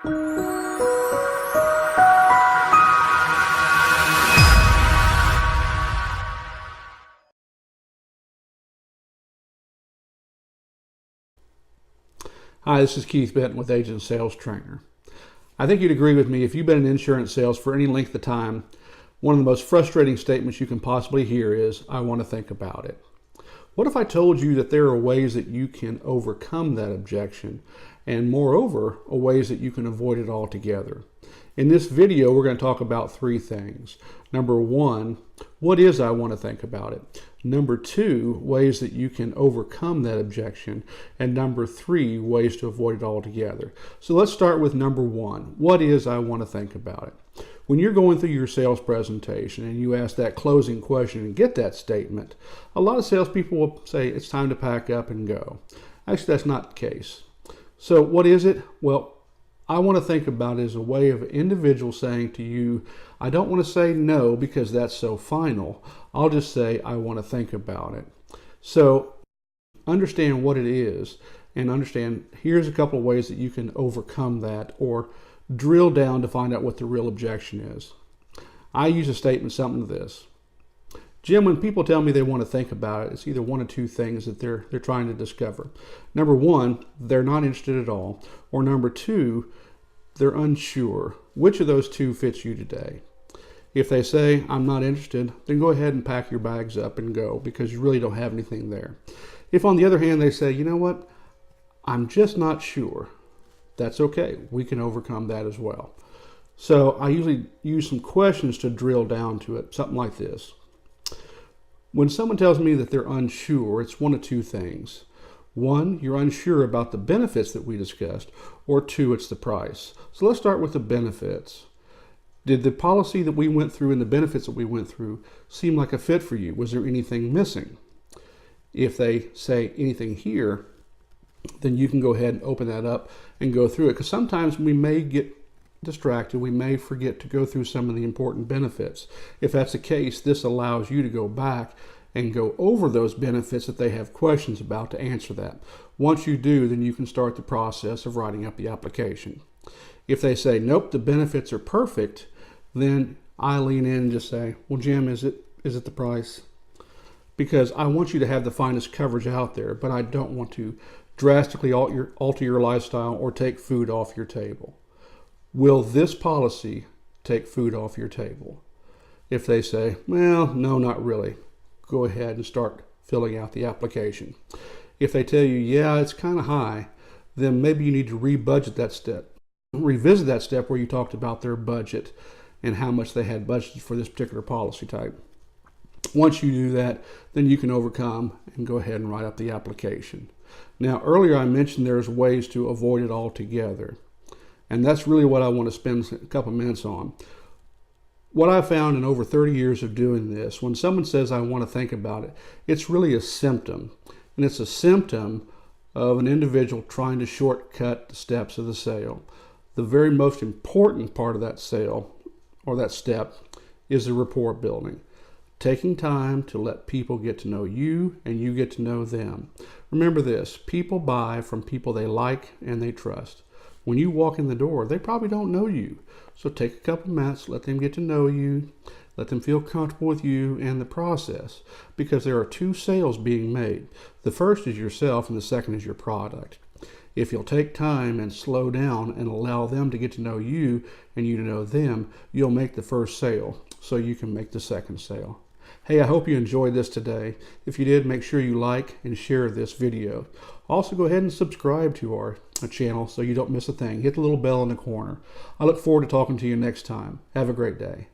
Hi, this is Keith Benton with Agent Sales Trainer. I think you'd agree with me, if you've been in insurance sales for any length of time, one of the most frustrating statements you can possibly hear is, I want to think about it. What if I told you that there are ways that you can overcome that objection, and moreover, ways that you can avoid it altogether? In this video, we're going to talk about three things. Number one, what is I want to think about it? Number two, ways that you can overcome that objection. And number three, ways to avoid it altogether. So let's start with number one. What is I want to think about it? When you're going through your sales presentation and you ask that closing question and get that statement, a lot of salespeople will say it's time to pack up and go. Actually, that's not the case. So what is it? Well, I want to think about it as a way of an individual saying to you, I don't want to say no because that's so final. I'll just say I want to think about it. So understand what it is and understand here's a couple of ways that you can overcome that or drill down to find out what the real objection is. I use a statement something to this. Jim, when people tell me they want to think about it, it's either one of two things that they're trying to discover. Number one, they're not interested at all. Or number two, they're unsure. Which of those two fits you today? If they say, I'm not interested, then go ahead and pack your bags up and go because you really don't have anything there. If on the other hand they say, you know what, I'm just not sure, that's okay. We can overcome that as well. So I usually use some questions to drill down to it, something like this. When someone tells me that they're unsure, it's one of two things. One, you're unsure about the benefits that we discussed, or two, it's the price. So let's start with the benefits. Did the policy that we went through and the benefits that we went through seem like a fit for you? Was there anything missing? If they say anything here, then you can go ahead and open that up and go through it. Because sometimes we may get distracted, we may forget to go through some of the important benefits. If that's the case, this allows you to go back and go over those benefits that they have questions about to answer that. Once you do, then you can start the process of writing up the application. If they say, nope, the benefits are perfect, then I lean in and just say, well, Jim, is it the price? Because I want you to have the finest coverage out there, but I don't want to drastically alter your lifestyle or take food off your table. Will this policy take food off your table? If they say, well, no, not really, go ahead and start filling out the application. If they tell you, yeah, it's kind of high, then maybe you need to rebudget that step. Revisit that step where you talked about their budget and how much they had budgeted for this particular policy type. Once you do that, then you can overcome and go ahead and write up the application. Now, earlier I mentioned there's ways to avoid it altogether. And that's really what I want to spend a couple minutes on. What I've found in over 30 years of doing this, when someone says I want to think about it, it's really a symptom. And it's a symptom of an individual trying to shortcut the steps of the sale. The very most important part of that sale, or that step, is the rapport building. Taking time to let people get to know you and you get to know them. Remember this, people buy from people they like and they trust. When you walk in the door, they probably don't know you. So take a couple minutes, let them get to know you, let them feel comfortable with you and the process. Because there are two sales being made. The first is yourself and the second is your product. If you'll take time and slow down and allow them to get to know you and you to know them, you'll make the first sale so you can make the second sale. Hey, I hope you enjoyed this today. If you did, make sure you like and share this video. Also, go ahead and subscribe to our channel so you don't miss a thing. Hit the little bell in the corner. I look forward to talking to you next time. Have a great day.